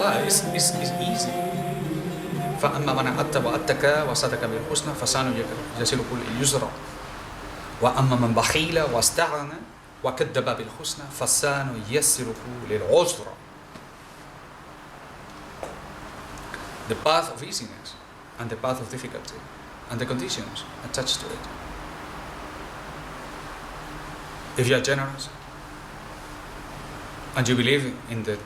Allah is easy. فَأَمَّا مَنْ أَتَّ وَأَتَّكَ وَصَدَقَ بِالْحُسْنَى فَسَنُيَسِّرُهُ لِلْيُسْرَى وَأَمَّا مَنْ بَخِيلَ وَاسْتَغْنَى وَكَذَّبَ بِالْحُسْنَى فَسَنُيَسِّرُهُ لِلْعُسْرَى. The path of easiness and the path of difficulty and the conditions attached to it. If you are generous and you believe in the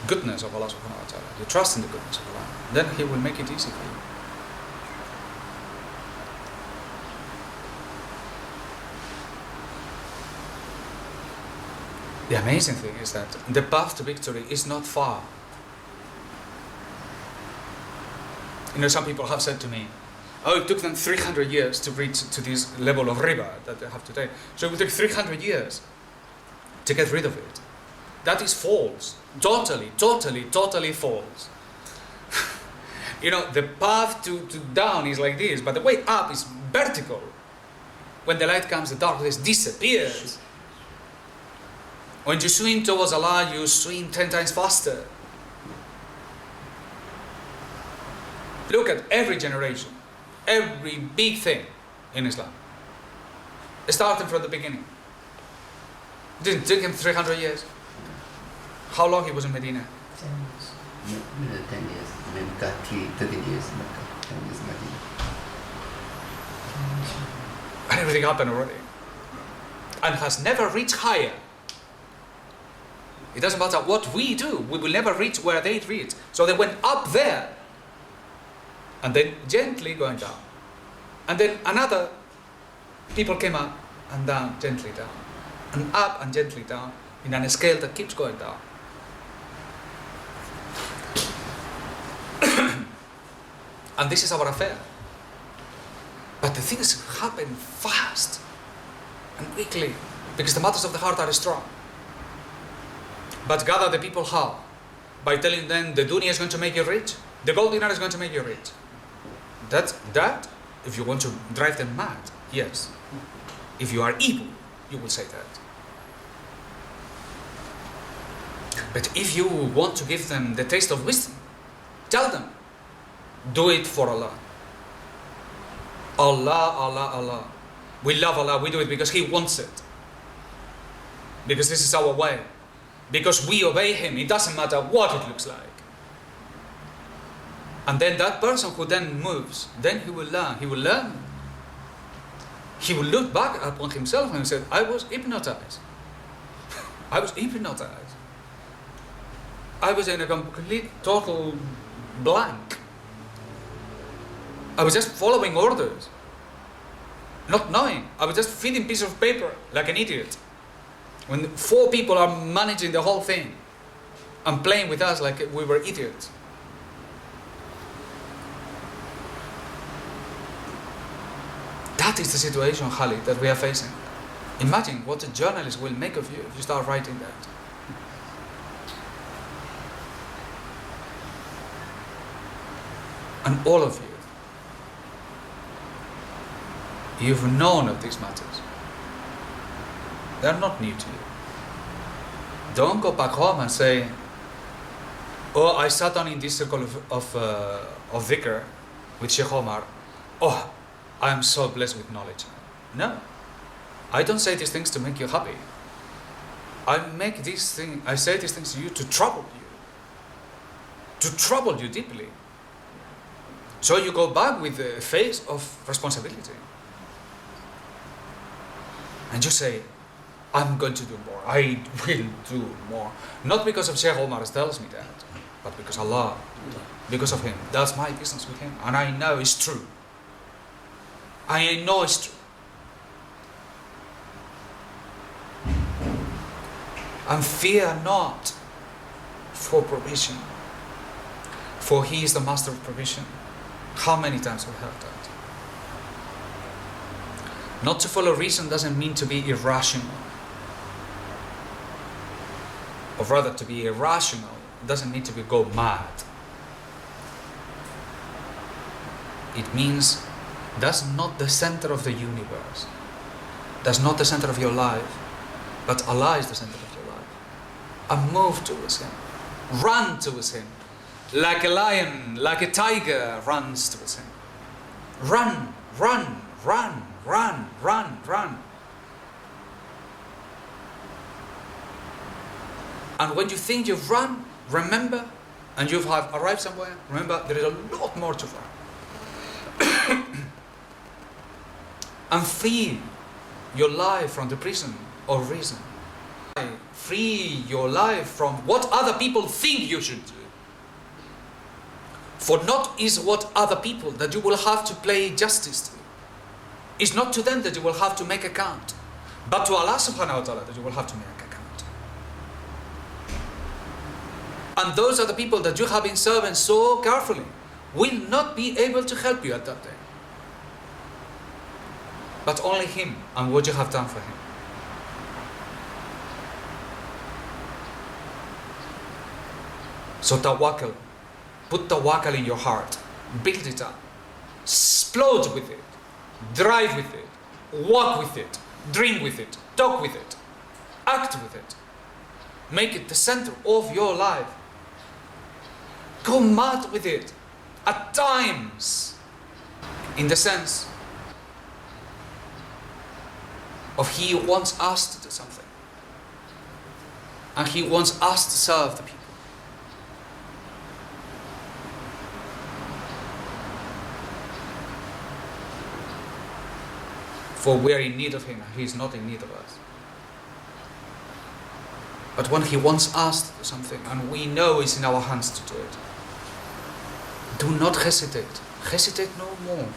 goodness of Allah subhanahu wa ta'ala, you trust in the goodness of Allah, then He will make it easy for you. The amazing thing is that the path to victory is not far. You know, some people have said to me, oh, it took them 300 years to reach to this level of riba that they have today. So it will take 300 years to get rid of it. That is false. Totally false. You know, the path to down is like this, but the way up is vertical. When the light comes, the darkness disappears. When you swim towards Allah, you swim 10 times faster. Look at every generation, every big thing in Islam, starting from the beginning. It didn't take him 300 years. How long he was in Medina? 10 years. 10 years. Mecca, 13 years. Mecca, 10 years Medina. And everything happened already. And has never reached higher. It doesn't matter what we do, we will never reach where they reach. So they went up there, and then gently going down. And then another people came up and down, gently down. And up and gently down, in a scale that keeps going down. And this is our affair. But the things happen fast and quickly, because the matters of the heart are strong. But gather the people how? By telling them the dunya is going to make you rich, the gold dinar is going to make you rich. That, if you want to drive them mad, yes. If you are evil, you will say that. But if you want to give them the taste of wisdom, tell them, do it for Allah. Allah, Allah, Allah. We love Allah, we do it because He wants it. Because this is our way. Because we obey Him, it doesn't matter what it looks like. And then that person who then moves, then he will learn. He will learn. He will look back upon himself and say, I was hypnotized. I was hypnotized. I was in a complete, total blank. I was just following orders. Not knowing. I was just feeding pieces of paper like an idiot. When 4 people are managing the whole thing and playing with us like we were idiots. That is the situation, Khalid, that we are facing. Imagine what a journalist will make of you if you start writing that. And all of you, you've known of these matters. They are not new to you. Don't go back home and say, oh, I sat down in this circle of dhikr with Shaykh Umar. Oh, I am so blessed with knowledge. No. I don't say these things to make you happy. I say these things to you to trouble you. To trouble you deeply. So you go back with the face of responsibility. And you say, I'm going to do more. I will do more. Not because of Shaykh Umar tells me that, but because Allah, because of Him. That's my business with Him. And I know it's true. I know it's true. And fear not for provision, for He is the master of provision. How many times we heard that? Not to follow reason doesn't mean to be irrational. Or rather, to be irrational doesn't mean to go mad. It means that's not the center of the universe. That's not the center of your life. But Allah is the center of your life. And move towards Him. Run towards him. Like a lion, like a tiger runs towards him. Run, run, run, run, run, run. And when you think you've run, remember, and you have arrived somewhere, remember there is a lot more to run. And free your life from the prison of reason. Free your life from what other people think you should do. For not is what other people that you will have to play justice to. It's not to them that you will have to make account, but to Allah subhanahu wa ta'ala that you will have to make account. And those are the people that you have been serving so carefully will not be able to help you at that day. But only Him and what you have done for Him. So Tawakal, put Tawakal in your heart, build it up, explode with it, drive with it, walk with it, dream with it, talk with it, act with it. Make it the center of your life. Go mad with it at times, in the sense of He wants us to do something, and He wants us to serve the people. For we are in need of Him, and He is not in need of us. But when He wants us to do something, and we know it's in our hands to do it, do not hesitate. Hesitate no more.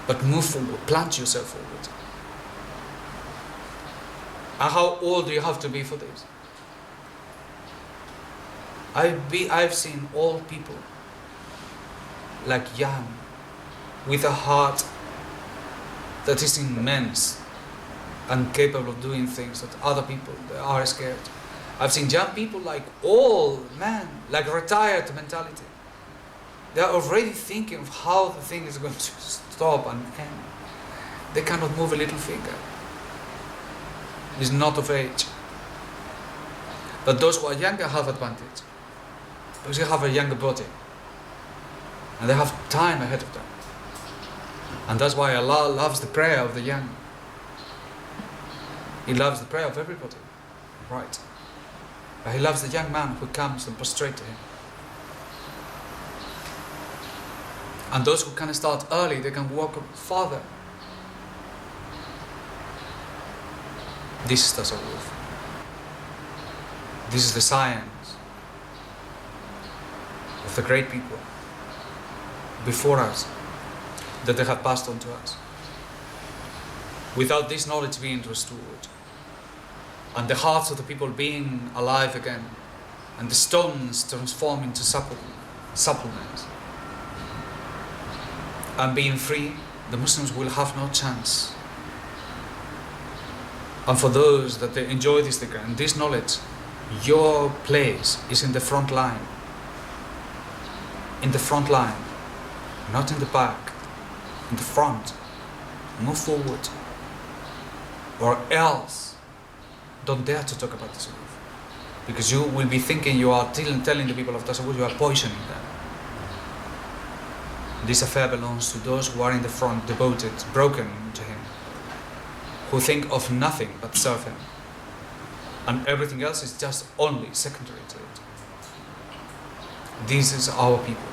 But move forward, plant yourself forward. And how old do you have to be for this? I've seen old people, like young, with a heart that is immense and capable of doing things that other people are scared. I've seen young people like old men, like retired mentality. They are already thinking of how the thing is going to stop and end. They cannot move a little finger. It's not of age. But those who are younger have advantage, because they have a younger body and they have time ahead of them. And that's why Allah loves the prayer of the young. He loves the prayer of everybody, right? But He loves the young man who comes and prostrates to Him. And those who can start early, they can walk farther. This is Tasawwuf. This is the science of the great people before us, that they have passed on to us. Without this knowledge being restored, and the hearts of the people being alive again, and the stones transformed into supplements, and being free, the Muslims will have no chance. And for those that they enjoy this dhikr and this knowledge, your place is in the front line. In the front line, not in the back, in the front. Move forward, or else don't dare to talk about Tasawwuf, because you will be thinking you are telling the people of Tasawwuf, you are poisoning them. This affair belongs to those who are in the front, devoted, broken to Him, who think of nothing but serve Him, and everything else is just only secondary to it. This is our people.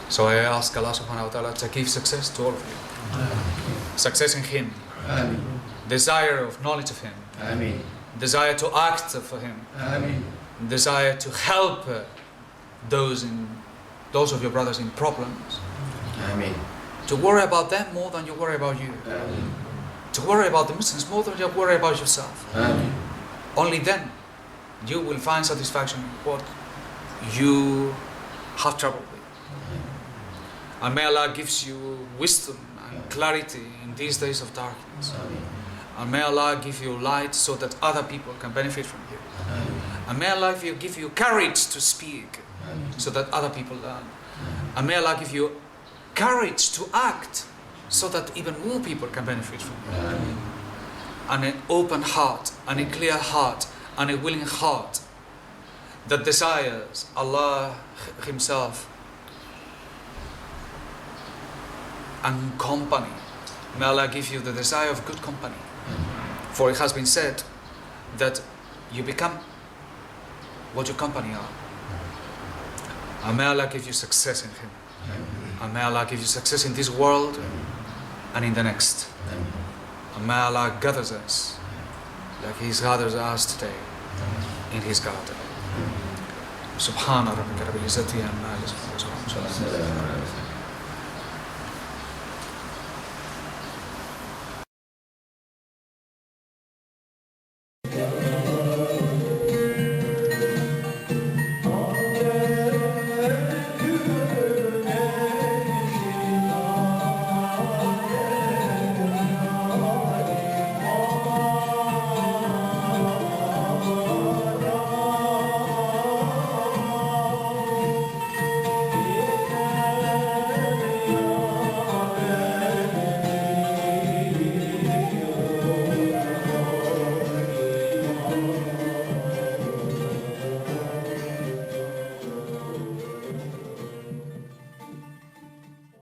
So I ask Allah subhanahu wa ta'ala to give success to all of you. Amen. Success in Him. Amen. Desire of knowledge of Him. Amen. Desire to act for Him. Amen. Desire to help those of your brothers in problems. Amen. To worry about them more than you worry about you. Amen. To worry about the Muslims more than you worry about yourself. Amen. Only then you will find satisfaction in what you have trouble with. And may Allah gives you wisdom and clarity in these days of darkness. Amen. And may Allah give you light so that other people can benefit from you. Amen. And may Allah give you courage to speak, Amen, so that other people learn. Amen. And may Allah give you courage to act so that even more people can benefit from it. And an open heart, and a clear heart, and a willing heart that desires Allah Himself and company. May Allah give you the desire of good company. For it has been said that you become what your company are. And may Allah give you success in Him. And may Allah give you success in this world and in the next. And may Allah gathers us like He's gathered us today in His garden. Subhana rabbika rabbil izzati amma yasifun.